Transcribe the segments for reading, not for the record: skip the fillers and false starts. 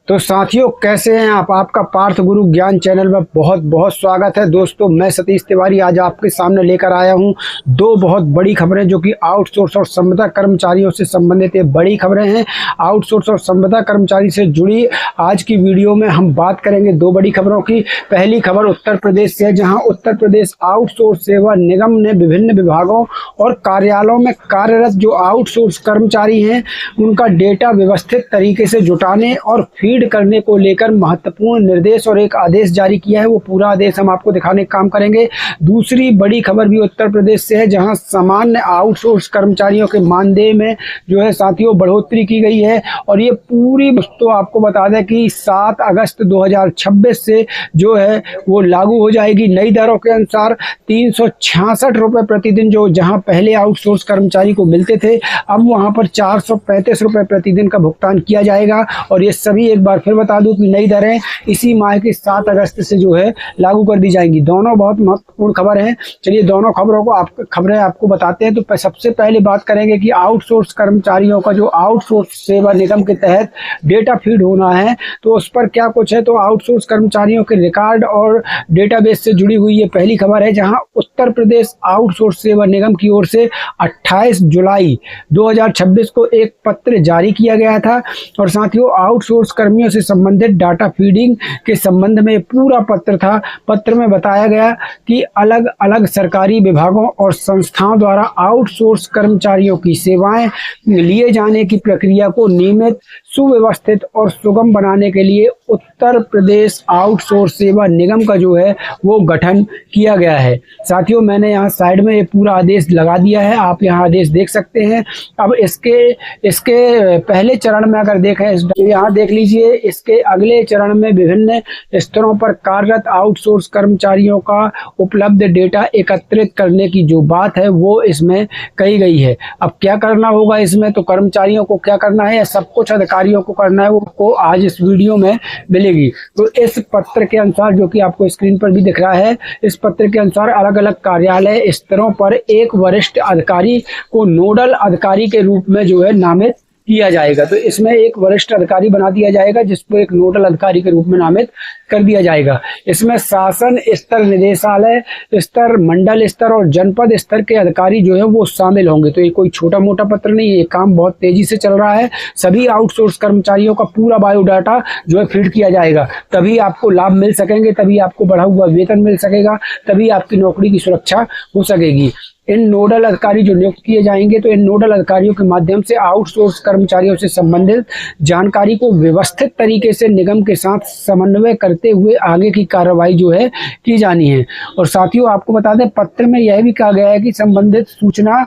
तो साथियों, कैसे हैं आप? आपका पार्थ गुरु ज्ञान चैनल में बहुत बहुत स्वागत है। दोस्तों, मैं सतीश तिवारी आज आपके सामने लेकर आया हूं दो बहुत बड़ी खबरें जो कि आउटसोर्स और संविदा कर्मचारियों से संबंधित ये बड़ी खबरें हैं। आउटसोर्स और संविदा कर्मचारी से जुड़ी आज की वीडियो में हम बात करेंगे दो बड़ी खबरों की। पहली खबर उत्तर प्रदेश से है, जहाँ उत्तर प्रदेश आउटसोर्स सेवा निगम ने विभिन्न विभागों और कार्यालयों में कार्यरत जो आउटसोर्स कर्मचारी हैं उनका डेटा व्यवस्थित तरीके से जुटाने और फीड करने को लेकर महत्वपूर्ण निर्देश और एक आदेश जारी किया है। वो पूरा आदेश हम आपको दिखाने का काम करेंगे। दूसरी बड़ी खबर भी उत्तर प्रदेश से है, जहां सामान्य आउटसोर्स कर्मचारियों के मानदेय में जो है साथियों बढ़ोतरी की गई है। और ये पूरी दोस्तों आपको बता दें कि 7 अगस्त 2026 से जो है वो लागू हो जाएगी। नई दरों के अनुसार 366 रुपये प्रतिदिन जो जहां पहले आउटसोर्स कर्मचारी को मिलते थे, अब वहां पर 435 रुपये प्रतिदिन का भुगतान किया जाएगा। और ये सभी एक बार फिर बता दूं कि नई दरें इसी माह की 7 अगस्त से जो है लागू कर दी जाएंगी। दोनों बहुत महत्वपूर्ण खबर हैं। चलिए दोनों खबरें आपको बताते हैं। तो सबसे पहले बात करेंगे कि आउटसोर्स कर्मचारियों का जो आउटसोर्स सेवा निगम के तहत डेटा फीड होना है तो उस पर क्या कुछ है। तो आउटसोर्स कर्मचारियों के रिकॉर्ड और डेटाबेस से जुड़ी हुई ये पहली खबर है, जहां उत्तर प्रदेश आउटसोर्स सेवा निगम की ओर से 28 जुलाई 2026 को एक पत्र जारी किया गया था। और साथियों, आउटसोर्स कर्मियों से संबंधित डाटा फीडिंग के संबंध में पूरा पत्र था। पत्र में बताया गया कि अलग अलग सरकारी विभागों और संस्थाओं द्वारा आउटसोर्स कर्मचारियों की सेवाएं लिए जाने की प्रक्रिया को नियमित, सुव्यवस्थित और सुगम बनाने के लिए उत्तर प्रदेश आउटसोर्स सेवा निगम का जो है वो गठन किया गया है। साथियों, मैंने यहाँ साइड में ये पूरा आदेश लगा दिया है, आप यहाँ आदेश देख सकते हैं। अब इसके पहले चरण में अगर देखें, यहाँ देख लीजिए, इसके अगले चरण में विभिन्न स्तरों पर कार्यरत आउटसोर्स कर्मचारियों का उपलब्ध डेटा एकत्रित करने की जो बात है वो इसमें कही गई है। अब क्या करना होगा इसमें, तो कर्मचारियों को क्या करना है या सब कुछ अधिकारियों को करना है, वो आज इस वीडियो में मिलेगी। तो इस पत्र के अनुसार, जो कि आपको स्क्रीन पर भी दिख रहा है, इस पत्र के अनुसार अलग अलग कार्यालय स्तरों पर एक वरिष्ठ अधिकारी को नोडल अधिकारी के रूप में जो है नामित किया जाएगा। तो इसमें एक वरिष्ठ अधिकारी बना दिया जाएगा जिसको एक नोडल अधिकारी के रूप में नामित कर दिया जाएगा। इसमें शासन स्तर, निदेशालय स्तर, मंडल स्तर और जनपद स्तर के अधिकारी जो है वो शामिल होंगे। तो ये कोई छोटा मोटा पत्र नहीं है, ये काम बहुत तेजी से चल रहा है। सभी आउटसोर्स कर्मचारियों का पूरा बायोडाटा जो है फीड किया जाएगा, तभी आपको लाभ मिल सकेंगे, तभी आपको बढ़ा हुआ वेतन मिल सकेगा, तभी आपकी नौकरी की सुरक्षा हो सकेगी। इन नोडल अधिकारी जो नियुक्त किए जाएंगे, तो इन नोडल अधिकारियों के माध्यम से आउटसोर्स कर्मचारियों से संबंधित जानकारी को व्यवस्थित तरीके से निगम के साथ समन्वय करते हुए आगे की कार्रवाई जो है की जानी है। और साथियों, आपको बता दें, पत्र में यह भी कहा गया है कि संबंधित सूचना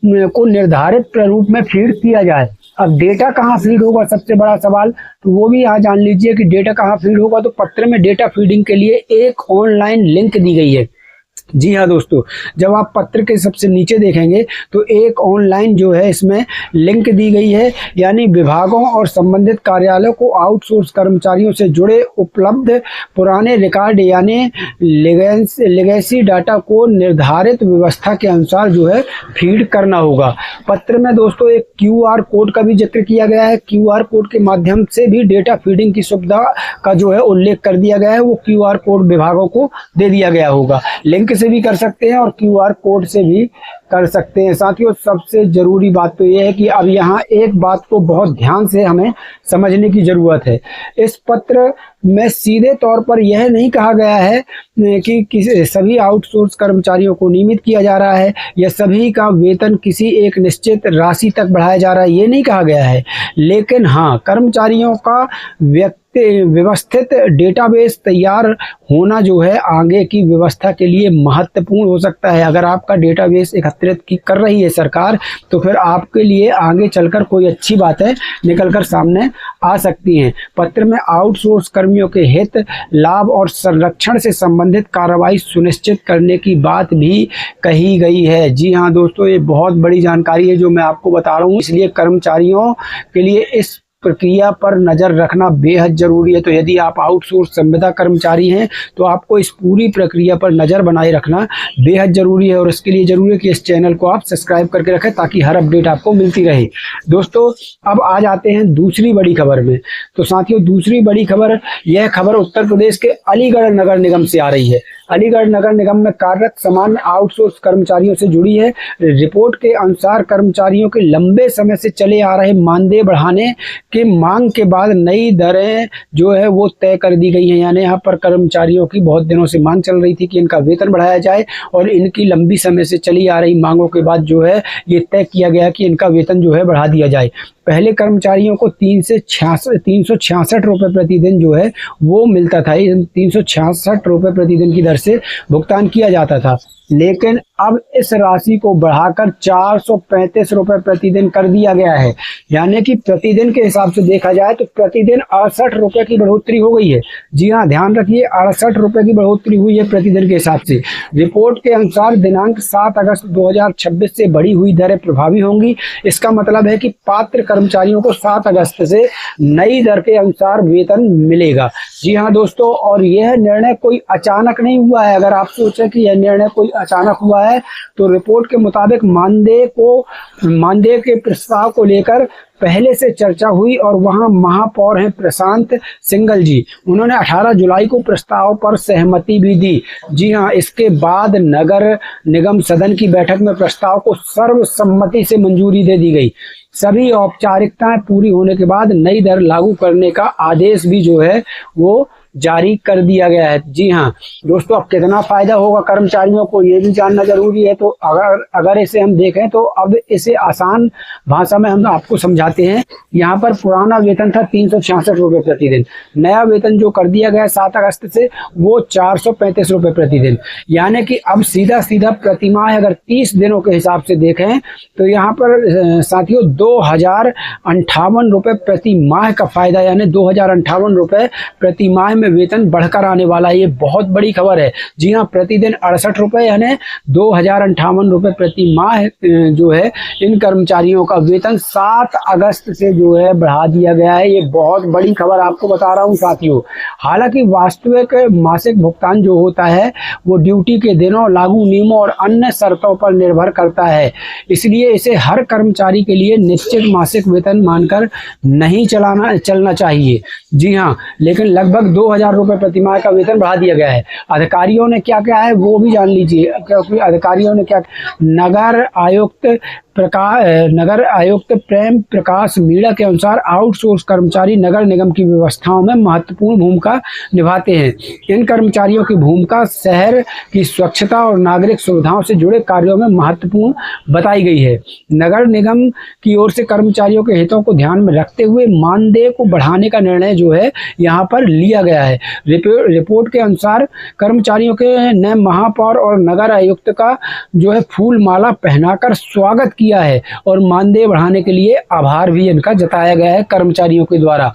को निर्धारित प्रारूप में फीड किया जाए। अब डेटा कहाँ फीड होगा, सबसे बड़ा सवाल, तो वो भी यहाँ जान लीजिए कि डेटा कहाँ फीड होगा। तो पत्र में डेटा फीडिंग के लिए एक ऑनलाइन लिंक दी गई है। जी हाँ दोस्तों, जब आप पत्र के सबसे नीचे देखेंगे तो एक ऑनलाइन जो है इसमें लिंक दी गई है, यानी विभागों और संबंधित कार्यालयों को आउटसोर्स कर्मचारियों से जुड़े उपलब्ध पुराने रिकॉर्ड यानी लेगेसी डाटा को निर्धारित व्यवस्था के अनुसार जो है फीड करना होगा। पत्र में दोस्तों एक QR कोड का भी जिक्र किया गया है। QR कोड के माध्यम से भी डेटा फीडिंग की सुविधा का जो है उल्लेख कर दिया गया है। वो QR कोड विभागों को दे दिया गया होगा। लिंक से भी कर सकते हैं और QR कोड से भी कर सकते हैं। साथियों, सबसे जरूरी बात तो यह है कि अब यहाँ एक बात को बहुत ध्यान से हमें समझने की जरूरत है। इस पत्र में सीधे तौर पर यह नहीं कहा गया है कि सभी आउटसोर्स कर्मचारियों को नियमित किया जा रहा है या सभी का वेतन किसी एक निश्चित राशि तक बढ़ाया जा रहा है, ये नहीं कहा गया है। लेकिन हाँ, कर्मचारियों का व्यवस्थित डेटाबेस तैयार होना जो है आगे की व्यवस्था के लिए महत्वपूर्ण हो सकता है। अगर आपका डेटाबेस एकत्रित कर रही है सरकार, तो फिर आपके लिए आगे चलकर कोई अच्छी बातें निकलकर सामने आ सकती हैं। पत्र में आउटसोर्स कर्मियों के हित, लाभ और संरक्षण से संबंधित कार्रवाई सुनिश्चित करने की बात भी कही गई है। जी हाँ दोस्तों, ये बहुत बड़ी जानकारी है जो मैं आपको बता रहा हूँ, इसलिए कर्मचारियों के लिए इस प्रक्रिया पर नज़र रखना बेहद ज़रूरी है। तो यदि आप आउटसोर्स संविदा कर्मचारी हैं तो आपको इस पूरी प्रक्रिया पर नज़र बनाए रखना बेहद ज़रूरी है, और इसके लिए ज़रूरी है कि इस चैनल को आप सब्सक्राइब करके रखें ताकि हर अपडेट आपको मिलती रहे। दोस्तों, अब आ जाते हैं दूसरी बड़ी खबर में। तो साथियों, दूसरी बड़ी खबर, यह खबर उत्तर प्रदेश के अलीगढ़ नगर निगम से आ रही है। अलीगढ़ नगर निगम में कार्यरत सामान्य आउटसोर्स कर्मचारियों से जुड़ी है। रिपोर्ट के अनुसार कर्मचारियों के लंबे समय से चले आ रहे मानदेय बढ़ाने के मांग के बाद नई दरें जो है वो तय कर दी गई हैं। यानी यहाँ पर कर्मचारियों की बहुत दिनों से मांग चल रही थी कि इनका वेतन बढ़ाया जाए, और इनकी लंबी समय से चली आ रही मांगों के बाद जो है ये तय किया गया कि इनका वेतन जो है बढ़ा दिया जाए। पहले कर्मचारियों को 366 रुपये प्रतिदिन जो है वो मिलता था। 366 रुपये प्रतिदिन की दर से भुगतान किया जाता था, लेकिन अब इस राशि को बढ़ाकर 435 रुपये प्रतिदिन कर दिया गया है। यानी कि प्रतिदिन के हिसाब से देखा जाए तो प्रतिदिन 68 रुपये की बढ़ोतरी हो गई है। जी हाँ, ध्यान रखिए, 68 रुपये की बढ़ोतरी हुई है प्रतिदिन के हिसाब से। रिपोर्ट के अनुसार दिनांक 7 अगस्त 2026 से बढ़ी हुई दरें प्रभावी होंगी। इसका मतलब है कि पात्र कर्मचारियों को 7 अगस्त से नई दर के अनुसार वेतन मिलेगा। जी हाँ दोस्तों, और यह निर्णय कोई अचानक नहीं हुआ है। अगर आप सोचें कि यह निर्णय कोई अचानक हुआ है तो रिपोर्ट के मुताबिक मानदेय के प्रस्ताव को लेकर पहले से चर्चा हुई, और वहां महापौर हैं प्रशांत सिंघल जी, उन्होंने 18 जुलाई को प्रस्ताव पर सहमति भी दी। जी हाँ, इसके बाद नगर निगम सदन की बैठक में प्रस्ताव को सर्वसम्मति से मंजूरी दे दी गई। सभी औपचारिकताएं पूरी होने के बाद नई दर लागू करने का आदेश भी जो है वो जारी कर दिया गया है। जी हाँ दोस्तों, अब कितना फायदा होगा कर्मचारियों को ये भी जानना जरूरी है। तो अगर इसे हम देखें तो अब इसे आसान भाषा में हम आपको समझाते हैं। यहाँ पर पुराना वेतन था 366 रुपये प्रतिदिन, नया वेतन जो कर दिया गया 7 अगस्त से वो 435 रुपये प्रतिदिन। यानी कि अब सीधा सीधा प्रतिमाह अगर 30 दिनों के हिसाब से देखें तो यहाँ पर साथियों 2058 रुपये प्रति माह का फायदा, यानी 2058 रुपये प्रति माह में वेतन बढ़कर आने वाला है। ये बहुत बड़ी खबर है। जी हाँ, प्रतिदिन 68 रुपये यानी 2058 रुपये प्रति माह जो है इन कर्मचारियों का वेतन 7 अगस्त से जो है बढ़ा दिया गया है। ये बहुत बड़ी खबर आपको बता रहा हूँ साथियों। हालांकि वास्तविक मासिक भुगतान जो होता है वो ड्यूटी के दिनों, लागू नियमों और अन्य शर्तों पर निर्भर करता है, इसलिए इसे हर कर्मचारी के लिए निश्चित मासिक वेतन मानकर नहीं चलना चाहिए। जी हाँ, लेकिन लगभग 2000 रुपये प्रतिमाह का वेतन बढ़ा दिया गया है। अधिकारियों ने क्या क्या है वो भी जान लीजिए, क्योंकि अधिकारियों ने क्या, नगर आयुक्त प्रेम प्रकाश मीणा के अनुसार आउटसोर्स कर्मचारी नगर निगम की व्यवस्थाओं में महत्वपूर्ण भूमिका निभाते हैं। इन कर्मचारियों की भूमिका शहर की स्वच्छता और नागरिक सुविधाओं से जुड़े कार्यों में महत्वपूर्ण बताई गई है। नगर निगम की ओर से कर्मचारियों के हितों को ध्यान में रखते हुए मानदेय को बढ़ाने का निर्णय जो है यहाँ पर लिया गया है। रिपोर्ट के अनुसार कर्मचारियों के नए महापौर और नगर आयुक्त का जो है फूल माला पहनाकर स्वागत किया है, और मानदेय बढ़ाने के लिए आभार भी इनका जताया गया है कर्मचारियों के द्वारा।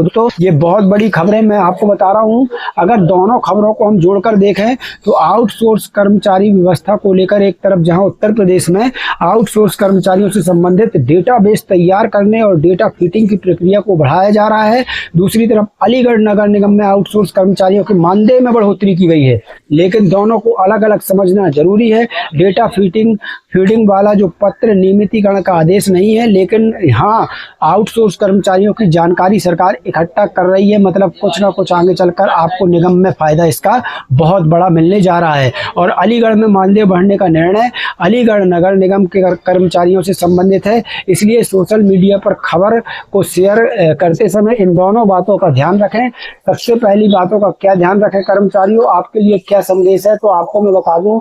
तो ये बहुत बड़ी खबरें मैं आपको बता रहा हूँ। अगर दोनों खबरों को हम जोड़कर देखें तो आउटसोर्स कर्मचारी व्यवस्था को लेकर एक तरफ जहां उत्तर प्रदेश में आउटसोर्स कर्मचारियों से संबंधित डेटाबेस तैयार करने और डेटा फिटिंग की प्रक्रिया को बढ़ाया जा रहा है, दूसरी तरफ अलीगढ़ नगर निगम में आउटसोर्स कर्मचारियों के मानदेय में बढ़ोतरी की गई है। लेकिन दोनों को अलग अलग समझना जरूरी है। डेटा फीडिंग वाला जो पत्र नियमितीकरण का आदेश नहीं है, लेकिन हाँ आउटसोर्स कर्मचारियों की जानकारी सरकार इकट्ठा कर रही है। मतलब कुछ ना कुछ आगे चलकर आपको निगम में फायदा इसका बहुत बड़ा मिलने जा रहा है। और अलीगढ़ में मानदेय बढ़ने का निर्णय अलीगढ़ नगर निगम के कर्मचारियों से संबंधित है, इसलिए सोशल मीडिया पर खबर को शेयर करते समय इन दोनों बातों का ध्यान रखें। सबसे पहली बातों का क्या ध्यान रखें कर्मचारियों, आपके लिए क्या संदेश है तो आपको मैं बता दूं,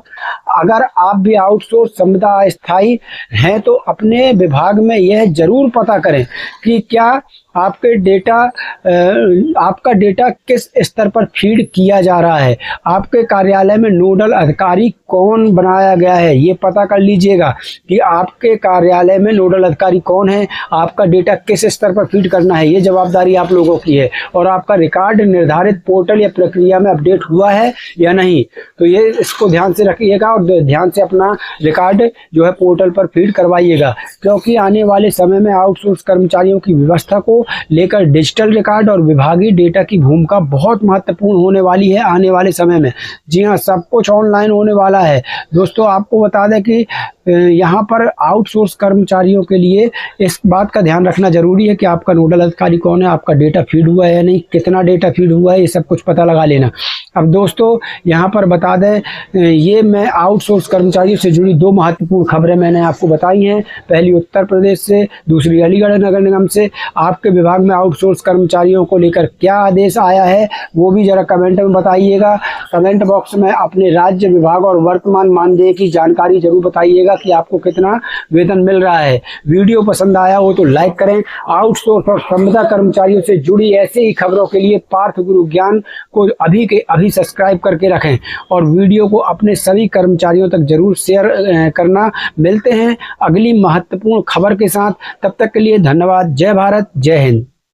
अगर आप भी आउटसोर्स संविदा अस्थायी हैं तो अपने विभाग में यह जरूर पता करें कि क्या आपका डेटा किस स्तर पर फीड किया जा रहा है। आपके कार्यालय में नोडल अधिकारी कौन बनाया गया है, ये पता कर लीजिएगा कि आपके कार्यालय में नोडल अधिकारी कौन है, आपका डेटा किस स्तर पर फीड करना है, ये जवाबदारी आप लोगों की है। और आपका रिकॉर्ड निर्धारित पोर्टल या प्रक्रिया में अपडेट हुआ है या नहीं, तो ये इसको ध्यान से रखिएगा और ध्यान से अपना रिकॉर्ड जो है पोर्टल पर फीड करवाइएगा, क्योंकि आने वाले समय में आउटसोर्स कर्मचारियों की व्यवस्था को लेकर डिजिटल रिकॉर्ड और विभागीय डेटा की भूमिका बहुत महत्वपूर्ण होने वाली है आने वाले समय में। जी हाँ, सब कुछ ऑनलाइन होने वाला है। दोस्तों आपको बता दें कि यहाँ पर आउटसोर्स कर्मचारियों के लिए इस बात का ध्यान रखना जरूरी है कि आपका नोडल अधिकारी कौन है, आपका डेटा फीड हुआ है या नहीं, कितना डेटा फीड हुआ है, ये सब कुछ पता लगा लेना। अब दोस्तों यहाँ पर बता दें, ये मैं आउटसोर्स कर्मचारियों से जुड़ी दो महत्वपूर्ण खबरें मैंने आपको बताई हैं। पहली उत्तर प्रदेश से, दूसरी अलीगढ़ नगर निगम से। आपके विभाग में आउटसोर्स कर्मचारियों को लेकर क्या आदेश आया है वो भी जरा कमेंट में बताइएगा। कमेंट बॉक्स में अपने राज्य, विभाग और वर्तमान मानदेय की जानकारी जरूर बताइएगा कि आपको कितना वेतन मिल रहा है। वीडियो पसंद आया हो तो लाइक करें। आउटसोर्स और संविदा कर्मचारियों से जुड़ी ऐसे ही खबरों के लिए पार्थ गुरु ज्ञान को अभी के अभी सब्सक्राइब करके रखें और वीडियो को अपने सभी कर्मचारियों तक जरूर शेयर करना। मिलते हैं अगली महत्वपूर्ण खबर के साथ, तब तक के लिए धन्यवाद। जय भारत, जय हिंद।